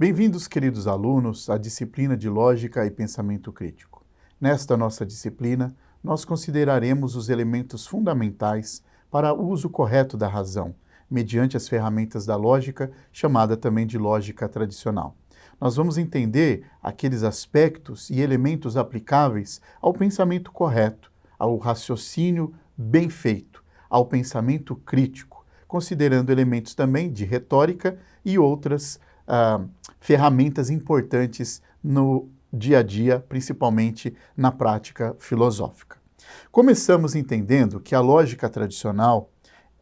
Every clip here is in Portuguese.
Bem-vindos, queridos alunos, à disciplina de Lógica e Pensamento Crítico. Nesta nossa disciplina, nós consideraremos os elementos fundamentais para o uso correto da razão, mediante as ferramentas da lógica, chamada também de lógica tradicional. Nós vamos entender aqueles aspectos e elementos aplicáveis ao pensamento correto, ao raciocínio bem feito, ao pensamento crítico, considerando elementos também de retórica e outras ferramentas importantes no dia a dia, principalmente na prática filosófica. Começamos entendendo que a lógica tradicional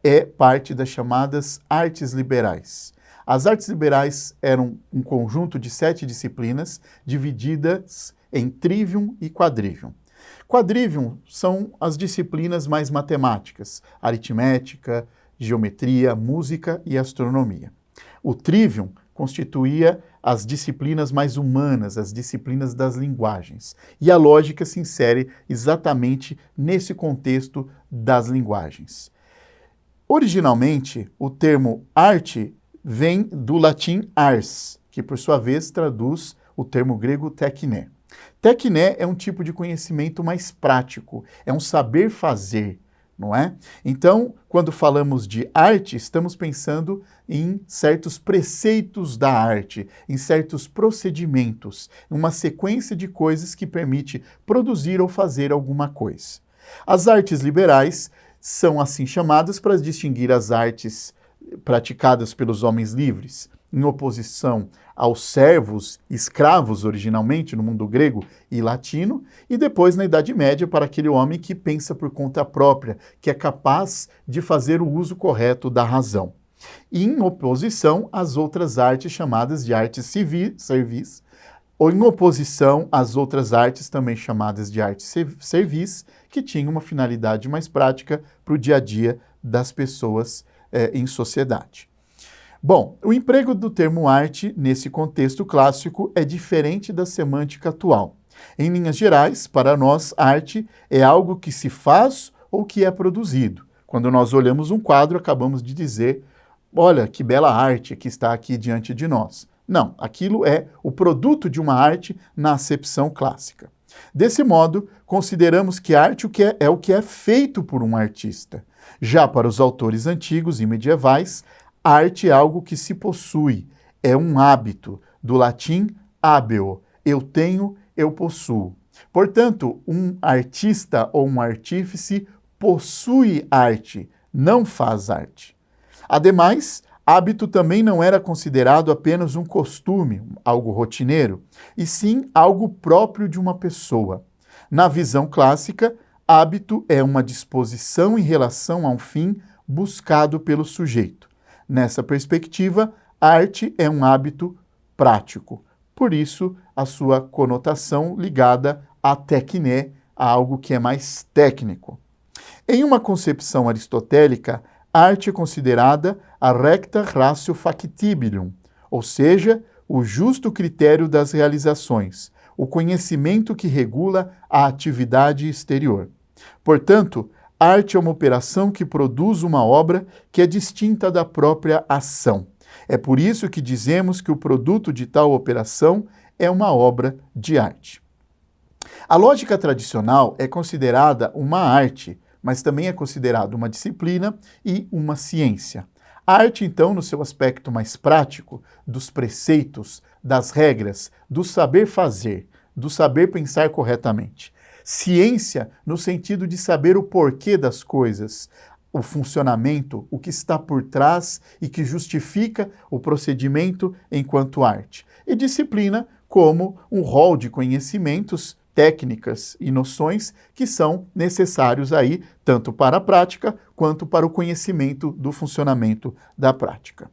é parte das chamadas artes liberais. As artes liberais eram um conjunto de 7 disciplinas divididas em trivium e quadrivium. Quadrivium são as disciplinas mais matemáticas, aritmética, geometria, música e astronomia. O trivium constituía as disciplinas mais humanas, as disciplinas das linguagens. E a lógica se insere exatamente nesse contexto das linguagens. Originalmente, o termo arte vem do latim ars, que por sua vez traduz o termo grego tekné. Tekné é um tipo de conhecimento mais prático, é um saber fazer, não é? Então, quando falamos de arte, estamos pensando em certos preceitos da arte, em certos procedimentos, uma sequência de coisas que permite produzir ou fazer alguma coisa. As artes liberais são assim chamadas para distinguir as artes praticadas pelos homens livres, em oposição aos servos, escravos originalmente no mundo grego e latino, e depois na Idade Média para aquele homem que pensa por conta própria, que é capaz de fazer o uso correto da razão. E em oposição às outras artes chamadas de artes civis, ou em oposição às outras artes também chamadas de artes servis, que tinham uma finalidade mais prática para o dia a dia das pessoas em sociedade. Bom, o emprego do termo arte nesse contexto clássico é diferente da semântica atual. Em linhas gerais, para nós, arte é algo que se faz ou que é produzido. Quando nós olhamos um quadro, acabamos de dizer, olha, que bela arte que está aqui diante de nós. Não, aquilo é o produto de uma arte na acepção clássica. Desse modo, consideramos que arte é o que é feito por um artista. Já para os autores antigos e medievais, arte é algo que se possui, é um hábito, do latim habeo, eu tenho, eu possuo. Portanto, um artista ou um artífice possui arte, não faz arte. Ademais, hábito também não era considerado apenas um costume, algo rotineiro, e sim algo próprio de uma pessoa. Na visão clássica, hábito é uma disposição em relação a um fim buscado pelo sujeito. Nessa perspectiva, arte é um hábito prático. Por isso, a sua conotação ligada à tekné, a algo que é mais técnico. Em uma concepção aristotélica, arte é considerada a recta ratio factibilium, ou seja, o justo critério das realizações, o conhecimento que regula a atividade exterior. Portanto, arte é uma operação que produz uma obra que é distinta da própria ação. É por isso que dizemos que o produto de tal operação é uma obra de arte. A lógica tradicional é considerada uma arte, mas também é considerada uma disciplina e uma ciência. A arte, então, no seu aspecto mais prático, dos preceitos, das regras, do saber fazer, do saber pensar corretamente. Ciência no sentido de saber o porquê das coisas, o funcionamento, o que está por trás e que justifica o procedimento enquanto arte. E disciplina como um rol de conhecimentos, técnicas e noções que são necessários aí tanto para a prática quanto para o conhecimento do funcionamento da prática.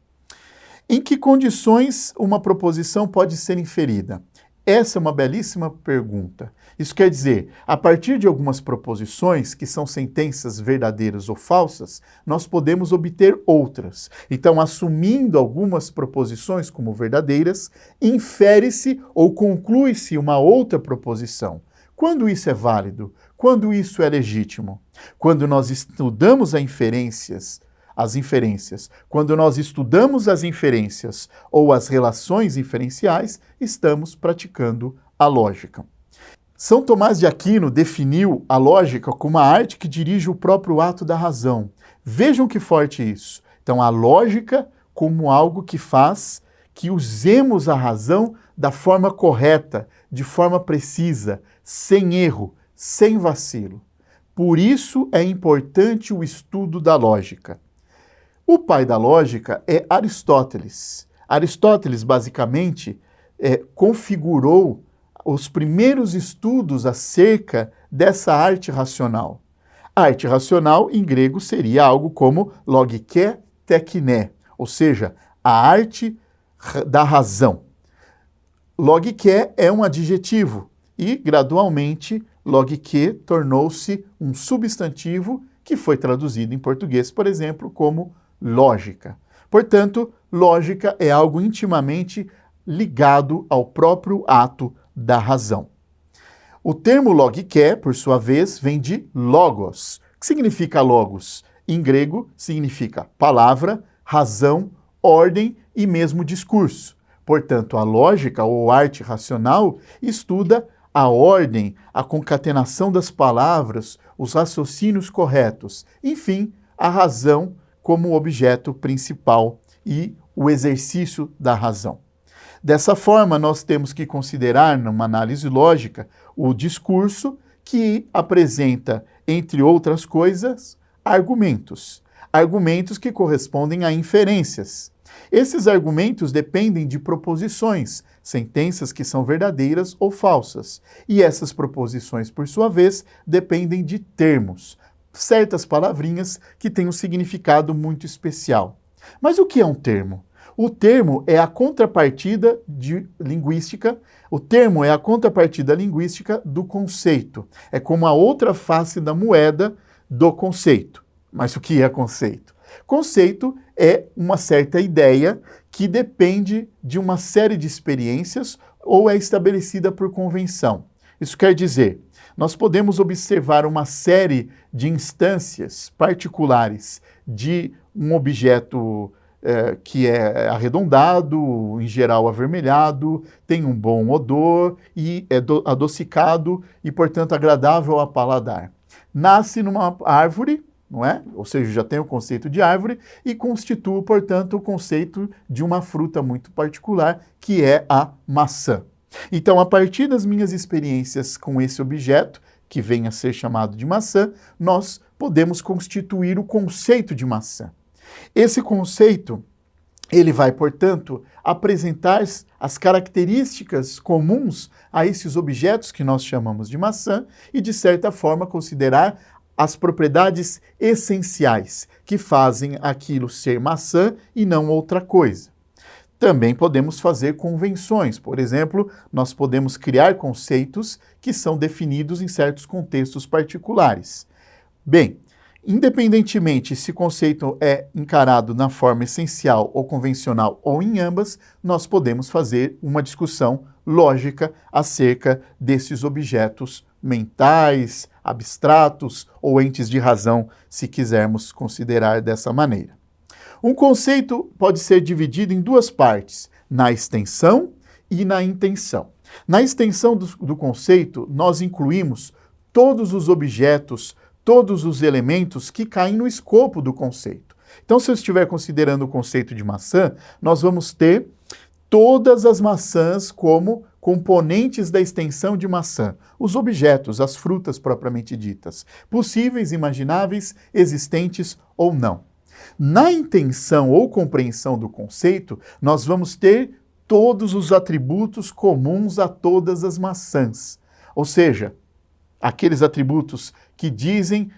Em que condições uma proposição pode ser inferida? Essa é uma belíssima pergunta. Isso quer dizer, a partir de algumas proposições, que são sentenças verdadeiras ou falsas, nós podemos obter outras. Então, assumindo algumas proposições como verdadeiras, infere-se ou conclui-se uma outra proposição. Quando isso é válido? Quando isso é legítimo? Quando nós estudamos as inferências as inferências. Quando nós estudamos as inferências ou as relações inferenciais, estamos praticando a lógica. São Tomás de Aquino definiu a lógica como a arte que dirige o próprio ato da razão. Vejam que forte isso. Então, a lógica como algo que faz que usemos a razão da forma correta, de forma precisa, sem erro, sem vacilo. Por isso é importante o estudo da lógica. O pai da lógica é Aristóteles. Aristóteles, basicamente, configurou os primeiros estudos acerca dessa arte racional. A arte racional, em grego, seria algo como logikē tekné, ou seja, a arte da razão. Logikē é um adjetivo e, gradualmente, logikē tornou-se um substantivo que foi traduzido em português, por exemplo, como lógica. Portanto, lógica é algo intimamente ligado ao próprio ato da razão. O termo logikē, por sua vez, vem de logos. O que significa logos? Em grego, significa palavra, razão, ordem e mesmo discurso. Portanto, a lógica ou arte racional estuda a ordem, a concatenação das palavras, os raciocínios corretos, enfim, a razão como objeto principal e o exercício da razão. Dessa forma, nós temos que considerar, numa análise lógica, o discurso que apresenta, entre outras coisas, argumentos. Argumentos que correspondem a inferências. Esses argumentos dependem de proposições, sentenças que são verdadeiras ou falsas. E essas proposições, por sua vez, dependem de termos, certas palavrinhas que têm um significado muito especial. Mas o que é um termo? O termo é a contrapartida linguística. O termo é a contrapartida linguística do conceito. É como a outra face da moeda do conceito. Mas o que é conceito? Conceito é uma certa ideia que depende de uma série de experiências ou é estabelecida por convenção. Isso quer dizer, nós podemos observar uma série de instâncias particulares de um objeto que é arredondado, em geral avermelhado, tem um bom odor e é adocicado e, portanto, agradável ao paladar. Nasce numa árvore, não é? Ou seja, já tem o conceito de árvore e constitui, portanto, o conceito de uma fruta muito particular, que é a maçã. Então, a partir das minhas experiências com esse objeto, que vem a ser chamado de maçã, nós podemos constituir o conceito de maçã. Esse conceito, ele vai, portanto, apresentar as características comuns a esses objetos que nós chamamos de maçã e, de certa forma, considerar as propriedades essenciais que fazem aquilo ser maçã e não outra coisa. Também podemos fazer convenções. Por exemplo, nós podemos criar conceitos que são definidos em certos contextos particulares. Bem, independentemente se o conceito é encarado na forma essencial ou convencional ou em ambas, nós podemos fazer uma discussão lógica acerca desses objetos mentais, abstratos ou entes de razão, se quisermos considerar dessa maneira. Um conceito pode ser dividido em duas partes, na extensão e na intenção. Na extensão do conceito, nós incluímos todos os objetos, todos os elementos que caem no escopo do conceito. Então, se eu estiver considerando o conceito de maçã, nós vamos ter todas as maçãs como componentes da extensão de maçã, os objetos, as frutas propriamente ditas, possíveis, imagináveis, existentes ou não. Na intenção ou compreensão do conceito, nós vamos ter todos os atributos comuns a todas as maçãs, ou seja, aqueles atributos que dizem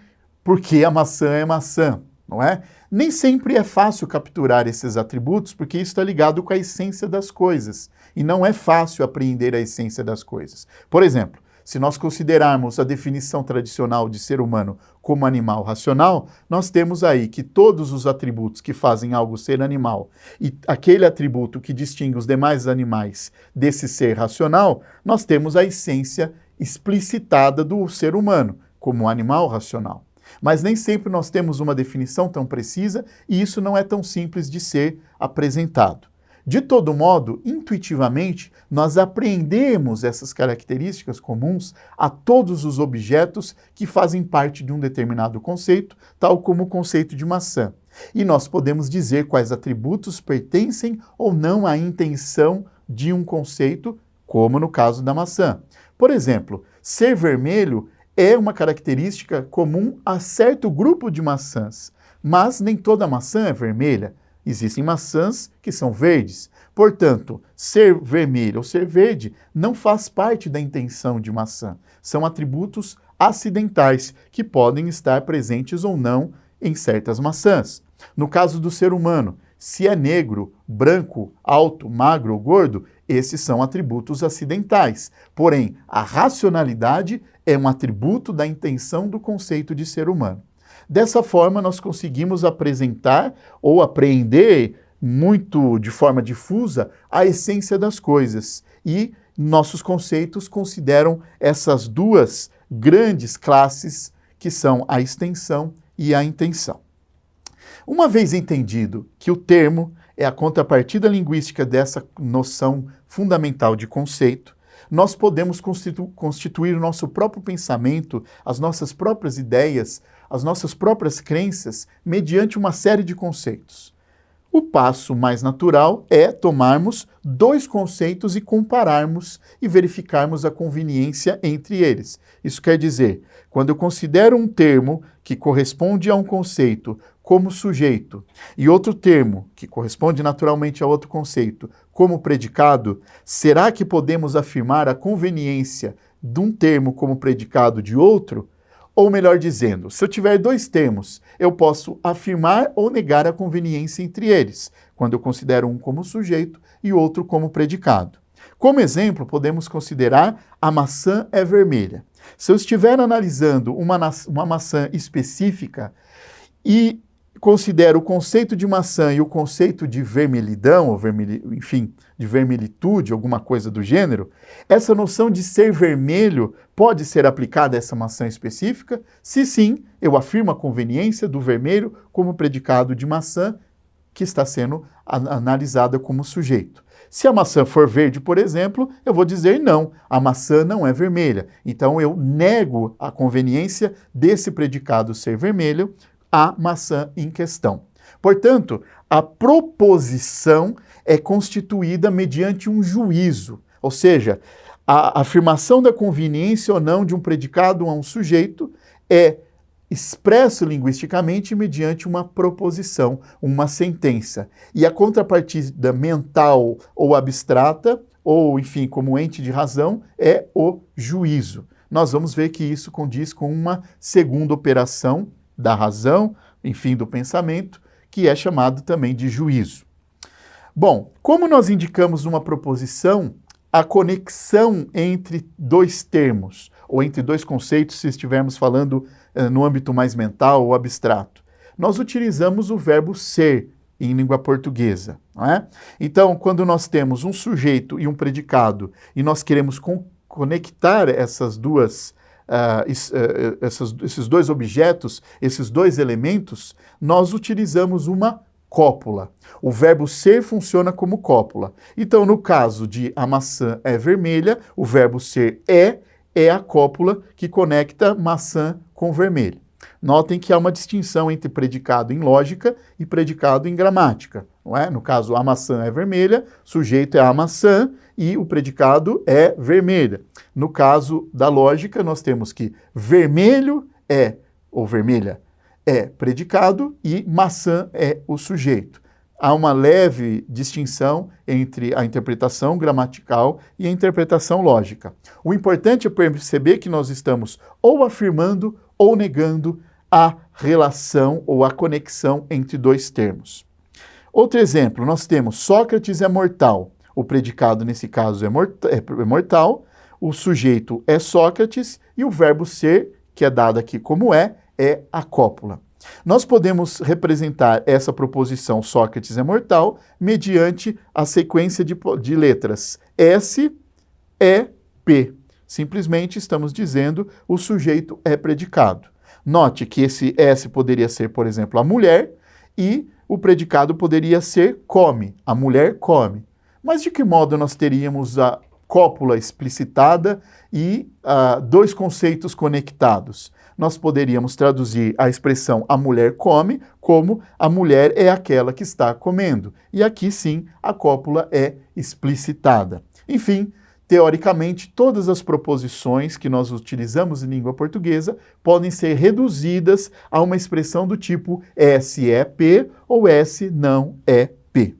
por que a maçã é maçã, não é? Nem sempre é fácil capturar esses atributos, porque isso está ligado com a essência das coisas, e não é fácil apreender a essência das coisas. Por exemplo, se nós considerarmos a definição tradicional de ser humano como animal racional, nós temos aí que todos os atributos que fazem algo ser animal e aquele atributo que distingue os demais animais desse ser racional, nós temos a essência explicitada do ser humano como animal racional. Mas nem sempre nós temos uma definição tão precisa e isso não é tão simples de ser apresentado. De todo modo, intuitivamente, nós apreendemos essas características comuns a todos os objetos que fazem parte de um determinado conceito, tal como o conceito de maçã. E nós podemos dizer quais atributos pertencem ou não à intenção de um conceito, como no caso da maçã. Por exemplo, ser vermelho é uma característica comum a certo grupo de maçãs, mas nem toda maçã é vermelha. Existem maçãs que são verdes. Portanto, ser vermelho ou ser verde não faz parte da intenção de maçã. São atributos acidentais que podem estar presentes ou não em certas maçãs. No caso do ser humano, se é negro, branco, alto, magro ou gordo, esses são atributos acidentais. Porém, a racionalidade é um atributo da intenção do conceito de ser humano. Dessa forma, nós conseguimos apresentar ou apreender muito de forma difusa a essência das coisas. E nossos conceitos consideram essas duas grandes classes que são a extensão e a intenção. Uma vez entendido que o termo é a contrapartida linguística dessa noção fundamental de conceito, nós podemos constituir o nosso próprio pensamento, as nossas próprias ideias, as nossas próprias crenças, mediante uma série de conceitos. O passo mais natural é tomarmos dois conceitos e compararmos e verificarmos a conveniência entre eles. Isso quer dizer, quando eu considero um termo que corresponde a um conceito como sujeito e outro termo que corresponde naturalmente a outro conceito como predicado, será que podemos afirmar a conveniência de um termo como predicado de outro? Ou melhor dizendo, se eu tiver dois termos, eu posso afirmar ou negar a conveniência entre eles, quando eu considero um como sujeito e outro como predicado. Como exemplo, podemos considerar a maçã é vermelha. Se eu estiver analisando uma maçã específica e considero o conceito de maçã e o conceito de vermelhidão, ou enfim, de vermelhitude, alguma coisa do gênero, essa noção de ser vermelho pode ser aplicada a essa maçã específica? Se sim, eu afirmo a conveniência do vermelho como predicado de maçã que está sendo analisada como sujeito. Se a maçã for verde, por exemplo, eu vou dizer não, a maçã não é vermelha. Então eu nego a conveniência desse predicado ser vermelho à maçã em questão. Portanto, a proposição é constituída mediante um juízo, ou seja, a afirmação da conveniência ou não de um predicado a um sujeito é expresso linguisticamente mediante uma proposição, uma sentença. E a contrapartida mental ou abstrata, ou enfim, como ente de razão, é o juízo. Nós vamos ver que isso condiz com uma segunda operação da razão, enfim, do pensamento, que é chamado também de juízo. Bom, como nós indicamos uma proposição, a conexão entre dois termos, ou entre dois conceitos, se estivermos falando no âmbito mais mental ou abstrato, nós utilizamos o verbo ser em língua portuguesa, não é? Então, quando nós temos um sujeito e um predicado, e nós queremos conectar essas duas esses dois objetos, esses dois elementos, nós utilizamos uma cópula. O verbo ser funciona como cópula. Então, no caso de a maçã é vermelha, o verbo ser é a cópula que conecta maçã com vermelho. Notem que há uma distinção entre predicado em lógica e predicado em gramática. Não é? No caso, a maçã é vermelha, sujeito é a maçã e o predicado é vermelha. No caso da lógica, nós temos que vermelho é, ou vermelha, é predicado e maçã é o sujeito. Há uma leve distinção entre a interpretação gramatical e a interpretação lógica. O importante é perceber que nós estamos ou afirmando ou negando a relação ou a conexão entre dois termos. Outro exemplo, nós temos Sócrates é mortal. O predicado, nesse caso, é mortal, o sujeito é Sócrates e o verbo ser, que é dado aqui como é a cópula. Nós podemos representar essa proposição Sócrates é mortal mediante a sequência de letras S, E, P. Simplesmente estamos dizendo o sujeito é predicado. Note que esse S poderia ser, por exemplo, a mulher, e o predicado poderia ser come, a mulher come. Mas de que modo nós teríamos a cópula explicitada e dois conceitos conectados? Nós poderíamos traduzir a expressão a mulher come como a mulher é aquela que está comendo. E aqui sim a cópula é explicitada. Enfim, teoricamente, todas as proposições que nós utilizamos em língua portuguesa podem ser reduzidas a uma expressão do tipo S é P ou S não é P.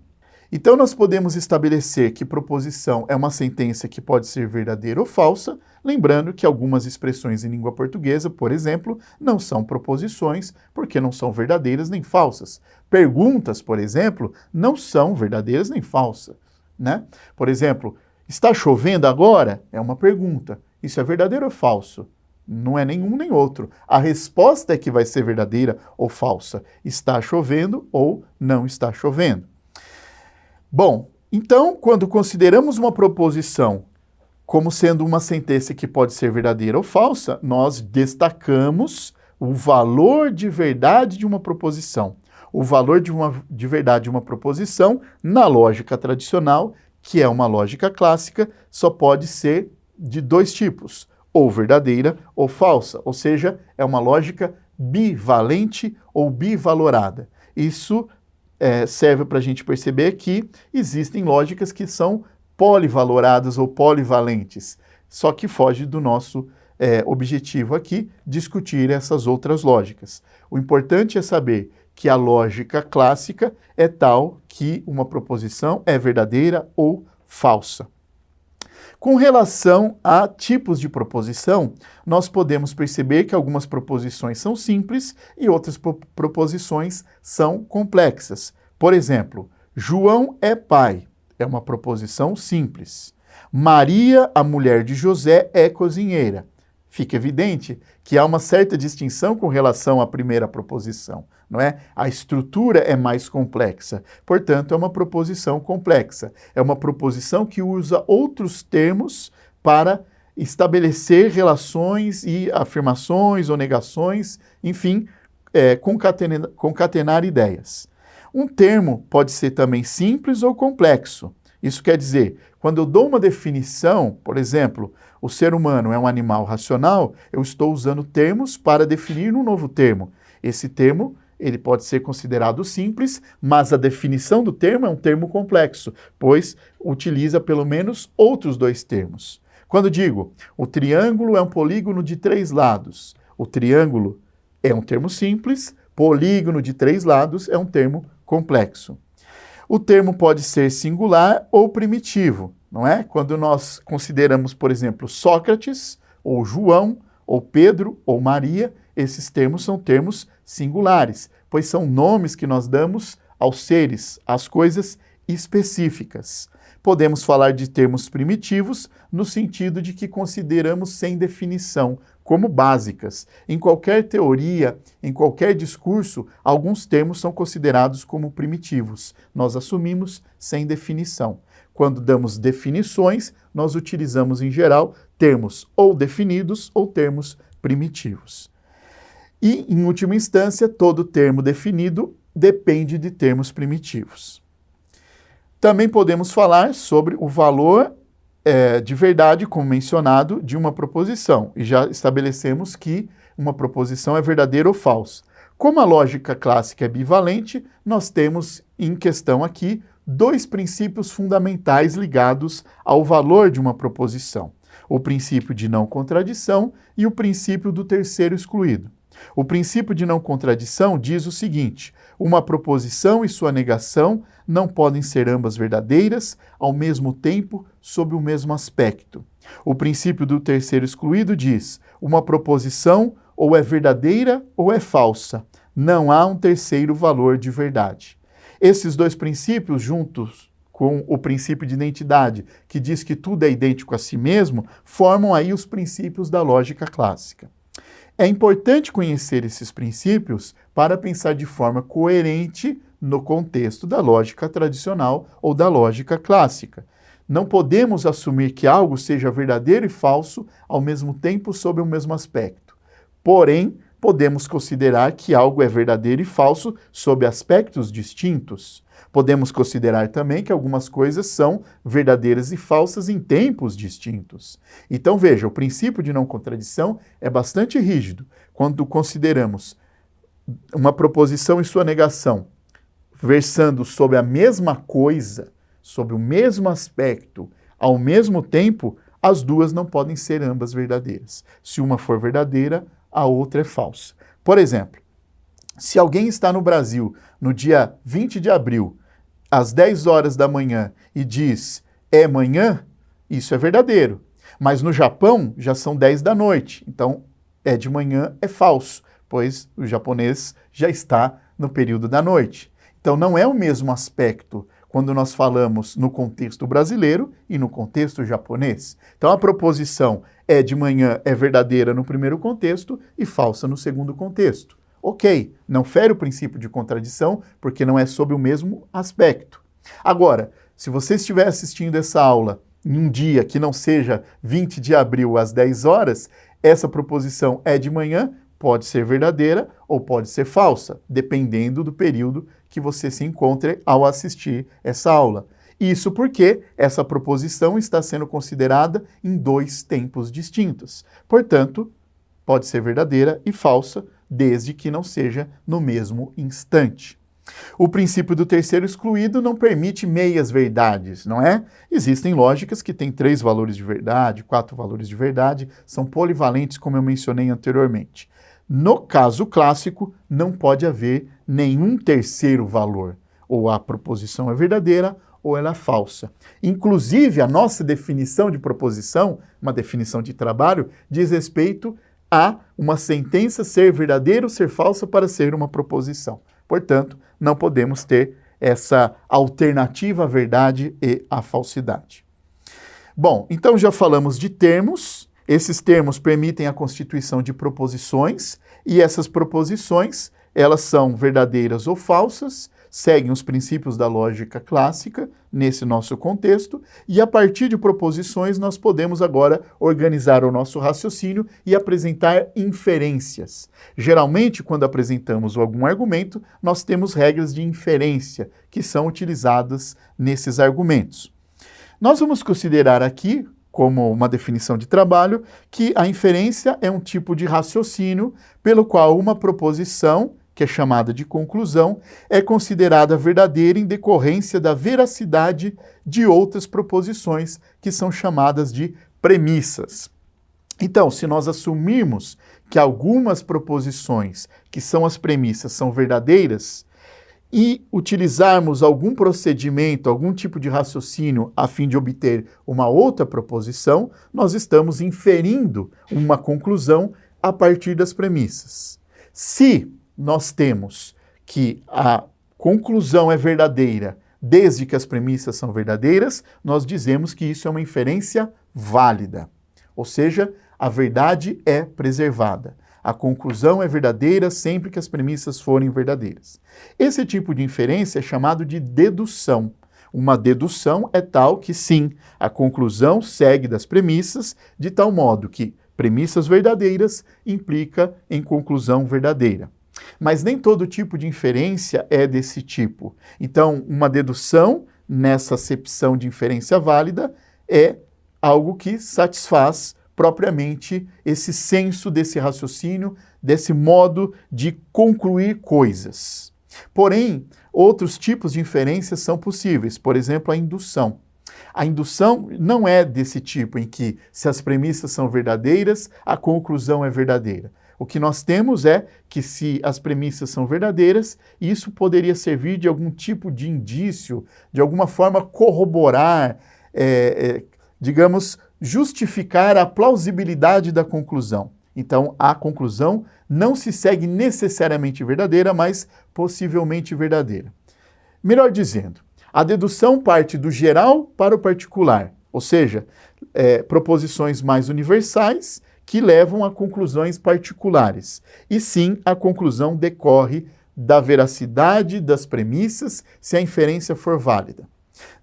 Então, nós podemos estabelecer que proposição é uma sentença que pode ser verdadeira ou falsa, lembrando que algumas expressões em língua portuguesa, por exemplo, não são proposições porque não são verdadeiras nem falsas. Perguntas, por exemplo, não são verdadeiras nem falsas, né? Por exemplo, está chovendo agora? É uma pergunta. Isso é verdadeiro ou falso? Não é nenhum nem outro. A resposta é que vai ser verdadeira ou falsa. Está chovendo ou não está chovendo. Bom, então, quando consideramos uma proposição como sendo uma sentença que pode ser verdadeira ou falsa, nós destacamos o valor de verdade de uma proposição. O valor de verdade de uma proposição, na lógica tradicional, que é uma lógica clássica, só pode ser de dois tipos, ou verdadeira ou falsa, ou seja, é uma lógica bivalente ou bivalorada. Isso serve para a gente perceber que existem lógicas que são polivaloradas ou polivalentes, só que foge do nosso objetivo aqui, discutir essas outras lógicas. O importante é saber que a lógica clássica é tal que uma proposição é verdadeira ou falsa. Com relação a tipos de proposição, nós podemos perceber que algumas proposições são simples e outras proposições são complexas. Por exemplo, João é pai, é uma proposição simples. Maria, a mulher de José, é cozinheira. Fica evidente que há uma certa distinção com relação à primeira proposição, não é? A estrutura é mais complexa, portanto, é uma proposição complexa. É uma proposição que usa outros termos para estabelecer relações e afirmações ou negações, enfim, concatenar ideias. Um termo pode ser também simples ou complexo. Isso quer dizer, quando eu dou uma definição, por exemplo, o ser humano é um animal racional, eu estou usando termos para definir um novo termo. Esse termo, ele pode ser considerado simples, mas a definição do termo é um termo complexo, pois utiliza pelo menos outros dois termos. Quando digo, o triângulo é um polígono de 3 lados, o triângulo é um termo simples, polígono de 3 lados é um termo complexo. O termo pode ser singular ou primitivo, não é? Quando nós consideramos, por exemplo, Sócrates, ou João, ou Pedro, ou Maria, esses termos são termos singulares, pois são nomes que nós damos aos seres, às coisas específicas. Podemos falar de termos primitivos no sentido de que consideramos sem definição, como básicas. Em qualquer teoria, em qualquer discurso, alguns termos são considerados como primitivos. Nós assumimos sem definição. Quando damos definições, nós utilizamos, em geral, termos ou definidos ou termos primitivos. E, em última instância, todo termo definido depende de termos primitivos. Também podemos falar sobre o valor de verdade, como mencionado, de uma proposição. E já estabelecemos que uma proposição é verdadeira ou falsa. Como a lógica clássica é bivalente, nós temos em questão aqui dois princípios fundamentais ligados ao valor de uma proposição: o princípio de não contradição e o princípio do terceiro excluído. O princípio de não contradição diz o seguinte: uma proposição e sua negação não podem ser ambas verdadeiras ao mesmo tempo sob o mesmo aspecto. O princípio do terceiro excluído diz: uma proposição ou é verdadeira ou é falsa. Não há um terceiro valor de verdade. Esses dois princípios, juntos com o princípio de identidade, que diz que tudo é idêntico a si mesmo, formam aí os princípios da lógica clássica. É importante conhecer esses princípios para pensar de forma coerente no contexto da lógica tradicional ou da lógica clássica. Não podemos assumir que algo seja verdadeiro e falso ao mesmo tempo sob o mesmo aspecto. Porém, podemos considerar que algo é verdadeiro e falso sob aspectos distintos. Podemos considerar também que algumas coisas são verdadeiras e falsas em tempos distintos. Então, veja, o princípio de não contradição é bastante rígido. Quando consideramos uma proposição e sua negação versando sobre a mesma coisa, sobre o mesmo aspecto, ao mesmo tempo, as duas não podem ser ambas verdadeiras. Se uma for verdadeira, a outra é falsa. Por exemplo, se alguém está no Brasil no dia 20 de abril, às 10 horas da manhã, e diz é manhã, isso é verdadeiro. Mas no Japão já são 10 da noite, então é de manhã é falso, pois o japonês já está no período da noite. Então não é o mesmo aspecto quando nós falamos no contexto brasileiro e no contexto japonês. Então a proposição é de manhã é verdadeira no primeiro contexto e falsa no segundo contexto. Ok, não fere o princípio de contradição porque não é sob o mesmo aspecto. Agora, se você estiver assistindo essa aula em um dia que não seja 20 de abril às 10 horas, essa proposição é de manhã, pode ser verdadeira ou pode ser falsa, dependendo do período que você se encontre ao assistir essa aula. Isso porque essa proposição está sendo considerada em dois tempos distintos. Portanto, pode ser verdadeira e falsa, desde que não seja no mesmo instante. O princípio do terceiro excluído não permite meias verdades, não é? Existem lógicas que têm 3 valores de verdade, 4 valores de verdade, são polivalentes, como eu mencionei anteriormente. No caso clássico, não pode haver nenhum terceiro valor. Ou a proposição é verdadeira ou ela é falsa. Inclusive, a nossa definição de proposição, uma definição de trabalho, diz respeito a uma sentença ser verdadeira ou ser falsa para ser uma proposição. Portanto, não podemos ter essa alternativa à verdade e à falsidade. Bom, então já falamos de termos. Esses termos permitem a constituição de proposições e essas proposições, elas são verdadeiras ou falsas, seguem os princípios da lógica clássica nesse nosso contexto e a partir de proposições nós podemos agora organizar o nosso raciocínio e apresentar inferências. Geralmente, quando apresentamos algum argumento, nós temos regras de inferência que são utilizadas nesses argumentos. Nós vamos considerar aqui, como uma definição de trabalho, que a inferência é um tipo de raciocínio pelo qual uma proposição, que é chamada de conclusão, é considerada verdadeira em decorrência da veracidade de outras proposições, que são chamadas de premissas. Então, se nós assumirmos que algumas proposições, que são as premissas, são verdadeiras, e utilizarmos algum procedimento, algum tipo de raciocínio a fim de obter uma outra proposição, nós estamos inferindo uma conclusão a partir das premissas. Se nós temos que a conclusão é verdadeira desde que as premissas são verdadeiras, nós dizemos que isso é uma inferência válida. Ou seja, a verdade é preservada. A conclusão é verdadeira sempre que as premissas forem verdadeiras. Esse tipo de inferência é chamado de dedução. Uma dedução é tal que, sim, a conclusão segue das premissas, de tal modo que premissas verdadeiras implica em conclusão verdadeira. Mas nem todo tipo de inferência é desse tipo. Então, uma dedução, nessa acepção de inferência válida, é algo que satisfaz propriamente esse senso desse raciocínio, desse modo de concluir coisas. Porém, outros tipos de inferências são possíveis, por exemplo, a indução. A indução não é desse tipo em que, se as premissas são verdadeiras, a conclusão é verdadeira. O que nós temos é que, se as premissas são verdadeiras, isso poderia servir de algum tipo de indício, de alguma forma corroborar, digamos, justificar a plausibilidade da conclusão. Então, a conclusão não se segue necessariamente verdadeira, mas possivelmente verdadeira. Melhor dizendo, a dedução parte do geral para o particular, ou seja, proposições mais universais que levam a conclusões particulares. E sim, a conclusão decorre da veracidade das premissas se a inferência for válida.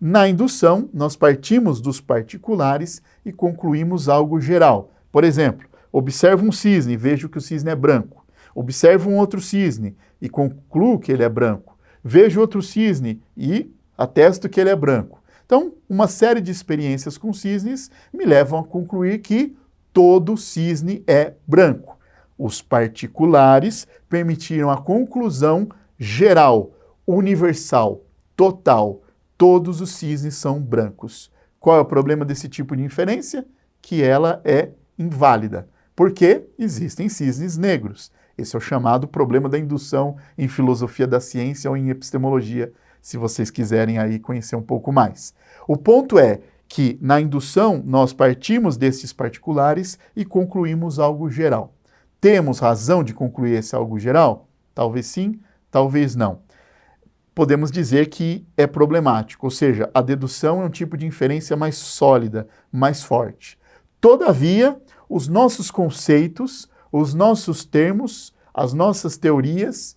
Na indução, nós partimos dos particulares e concluímos algo geral. Por exemplo, observo um cisne e vejo que o cisne é branco. Observo um outro cisne e concluo que ele é branco. Vejo outro cisne e atesto que ele é branco. Então, uma série de experiências com cisnes me levam a concluir que todo cisne é branco. Os particulares permitiram a conclusão geral, universal, total. Todos os cisnes são brancos. Qual é o problema desse tipo de inferência? Que ela é inválida, porque existem cisnes negros. Esse é o chamado problema da indução em filosofia da ciência ou em epistemologia, se vocês quiserem aí conhecer um pouco mais. O ponto é que na indução nós partimos desses particulares e concluímos algo geral. Temos razão de concluir esse algo geral? Talvez sim, talvez não. Podemos dizer que é problemático, ou seja, a dedução é um tipo de inferência mais sólida, mais forte. Todavia, os nossos conceitos, os nossos termos, as nossas teorias,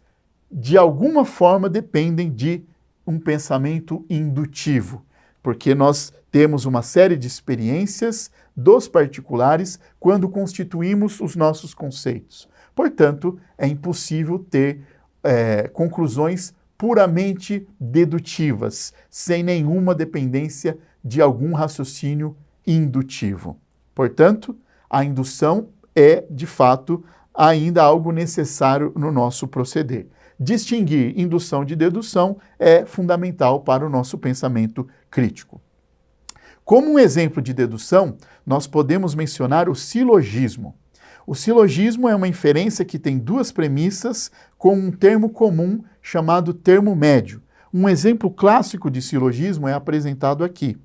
de alguma forma dependem de um pensamento indutivo, porque nós temos uma série de experiências dos particulares quando constituímos os nossos conceitos. Portanto, é impossível ter conclusões puramente dedutivas, sem nenhuma dependência de algum raciocínio indutivo. Portanto, a indução é, de fato, ainda algo necessário no nosso proceder. Distinguir indução de dedução é fundamental para o nosso pensamento crítico. Como um exemplo de dedução, nós podemos mencionar o silogismo. O silogismo é uma inferência que tem duas premissas com um termo comum chamado termo médio. Um exemplo clássico de silogismo é apresentado aqui.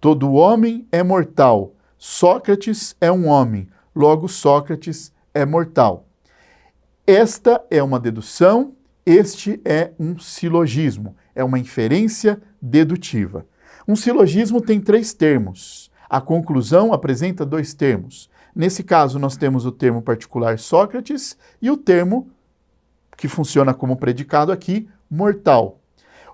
Todo homem é mortal. Sócrates é um homem. Logo, Sócrates é mortal. Esta é uma dedução, este é um silogismo. É uma inferência dedutiva. Um silogismo tem três termos. A conclusão apresenta dois termos. Nesse caso, nós temos o termo particular Sócrates e o termo, que funciona como predicado aqui, mortal.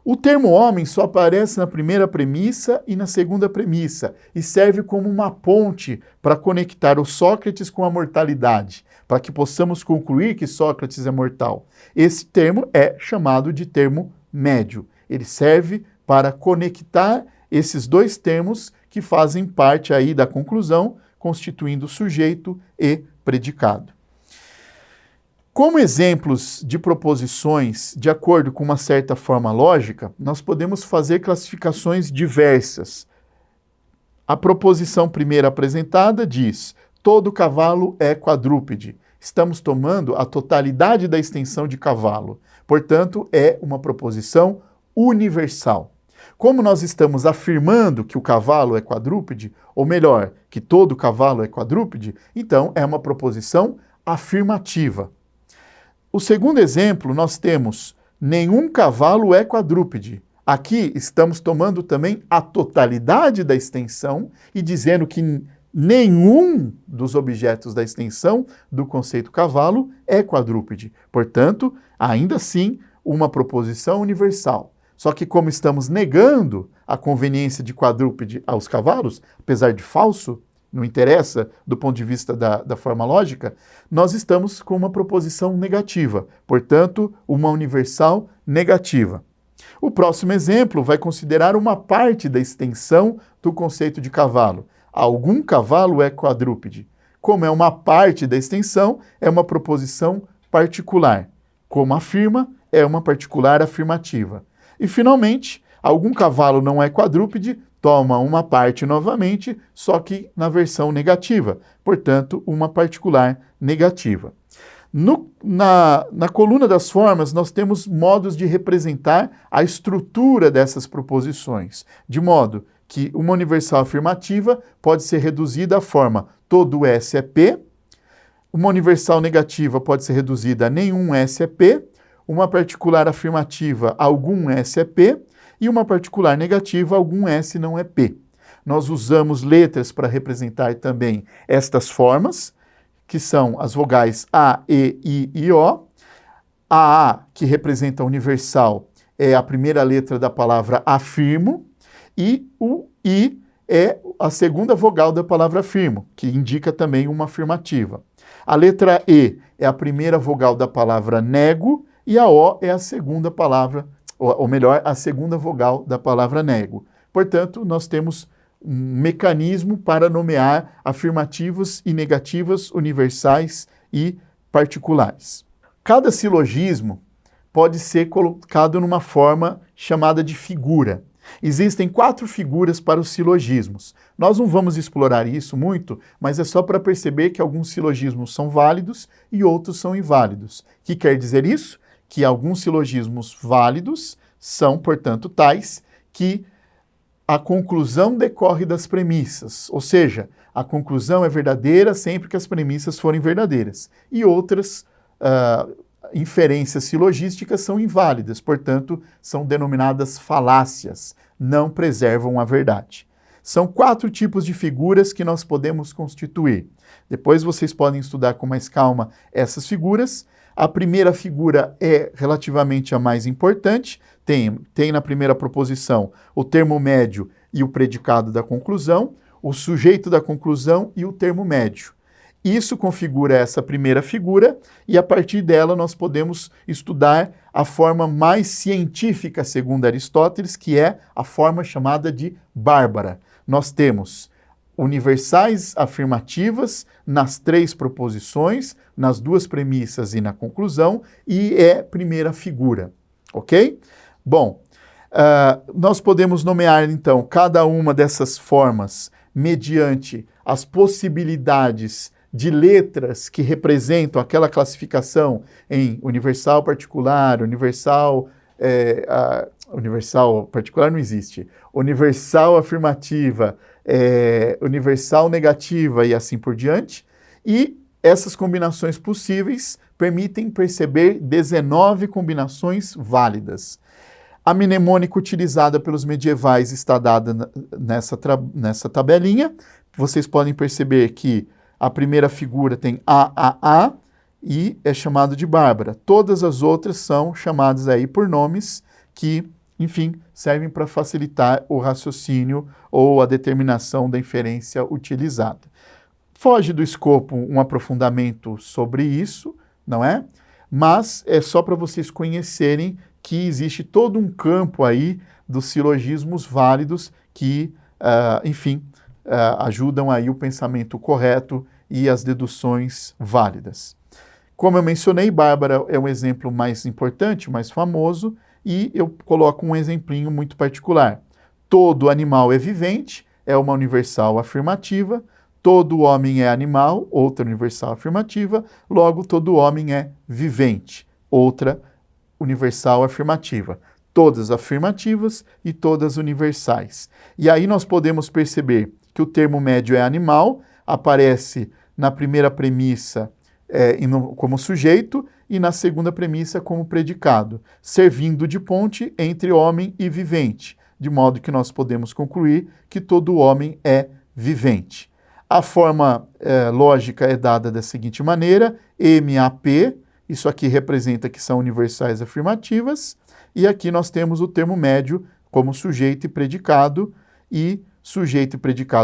O termo homem só aparece na primeira premissa e na segunda premissa e serve como uma ponte para conectar o Sócrates com a mortalidade, para que possamos concluir que Sócrates é mortal. Esse termo é chamado de termo médio. Ele serve para conectar esses dois termos que fazem parte aí da conclusão, constituindo sujeito e predicado. Como exemplos de proposições de acordo com uma certa forma lógica, nós podemos fazer classificações diversas. A proposição primeira apresentada diz: todo cavalo é quadrúpede. Estamos tomando a totalidade da extensão de cavalo. Portanto, é uma proposição universal. Como nós estamos afirmando que o cavalo é quadrúpede, ou melhor, que todo cavalo é quadrúpede, então é uma proposição afirmativa. O segundo exemplo, nós temos nenhum cavalo é quadrúpede. Aqui estamos tomando também a totalidade da extensão e dizendo que nenhum dos objetos da extensão do conceito cavalo é quadrúpede. Portanto, ainda assim, uma proposição universal. Só que como estamos negando a conveniência de quadrúpede aos cavalos, apesar de falso, não interessa do ponto de vista da forma lógica, nós estamos com uma proposição negativa, portanto, uma universal negativa. O próximo exemplo vai considerar uma parte da extensão do conceito de cavalo. Algum cavalo é quadrúpede. Como é uma parte da extensão, é uma proposição particular. Como afirma, é uma particular afirmativa. E, finalmente, algum cavalo não é quadrúpede, toma uma parte novamente, só que na versão negativa. Portanto, uma particular negativa. Na coluna das formas, nós temos modos de representar a estrutura dessas proposições, de modo que uma universal afirmativa pode ser reduzida à forma todo S é P, uma universal negativa pode ser reduzida a nenhum S é P, uma particular afirmativa, algum S é P, e uma particular negativa, algum S não é P. Nós usamos letras para representar também estas formas, que são as vogais A, E, I e O. A, que representa universal, é a primeira letra da palavra afirmo, e o I é a segunda vogal da palavra afirmo, que indica também uma afirmativa. A letra E é a primeira vogal da palavra nego e a O é a segunda palavra, ou melhor, a segunda vogal da palavra nego. Portanto, nós temos um mecanismo para nomear afirmativas e negativas universais e particulares. Cada silogismo pode ser colocado numa forma chamada de figura. Existem 4 figuras para os silogismos. Nós não vamos explorar isso muito, mas é só para perceber que alguns silogismos são válidos e outros são inválidos. O que quer dizer isso? Que alguns silogismos válidos são, portanto, tais que a conclusão decorre das premissas, ou seja, a conclusão é verdadeira sempre que as premissas forem verdadeiras. E outras inferências silogísticas são inválidas, portanto, são denominadas falácias, não preservam a verdade. São 4 tipos de figuras que nós podemos constituir. Depois vocês podem estudar com mais calma essas figuras. A primeira figura é relativamente a mais importante. Tem na primeira proposição o termo médio e o predicado da conclusão, o sujeito da conclusão e o termo médio. Isso configura essa primeira figura e a partir dela nós podemos estudar a forma mais científica, segundo Aristóteles, que é a forma chamada de bárbara. Nós temos universais afirmativas nas 3 proposições, nas 2 premissas e na conclusão, e é primeira figura, ok? Bom, nós podemos nomear então cada uma dessas formas mediante as possibilidades de letras que representam aquela classificação em universal, particular, universal particular não existe, universal afirmativa, universal negativa e assim por diante. E essas combinações possíveis permitem perceber 19 combinações válidas. A mnemônica utilizada pelos medievais está dada nessa tabelinha. Vocês podem perceber que a primeira figura tem AAA e é chamado de Bárbara. Todas as outras são chamadas aí por nomes que, enfim, servem para facilitar o raciocínio ou a determinação da inferência utilizada. Foge do escopo um aprofundamento sobre isso, não é? Mas é só para vocês conhecerem que existe todo um campo aí dos silogismos válidos que, enfim, ajudam aí o pensamento correto e as deduções válidas. Como eu mencionei, Bárbara é um exemplo mais importante, mais famoso, e eu coloco um exemplinho muito particular. Todo animal é vivente, é uma universal afirmativa. Todo homem é animal, outra universal afirmativa. Logo, todo homem é vivente, outra universal afirmativa. Todas afirmativas e todas universais. E aí nós podemos perceber que o termo médio é animal, aparece na primeira premissa como sujeito e na segunda premissa como predicado, servindo de ponte entre homem e vivente, de modo que nós podemos concluir que todo homem é vivente. A forma lógica é dada da seguinte maneira: MAP, isso aqui representa que são universais afirmativas, e aqui nós temos o termo médio como sujeito e predicado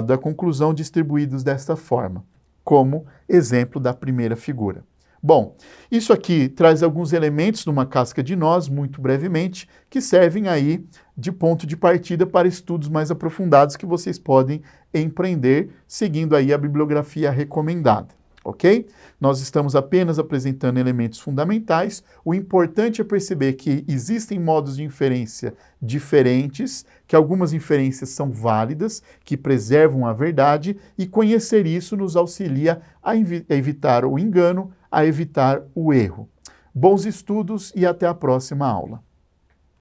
da conclusão distribuídos desta forma, como exemplo da primeira figura. Bom, isso aqui traz alguns elementos numa casca de nós, muito brevemente, que servem aí de ponto de partida para estudos mais aprofundados que vocês podem empreender, seguindo aí a bibliografia recomendada, ok? Nós estamos apenas apresentando elementos fundamentais. O importante é perceber que existem modos de inferência diferentes, que algumas inferências são válidas, que preservam a verdade, e conhecer isso nos auxilia a evitar o engano, a evitar o erro. Bons estudos e até a próxima aula.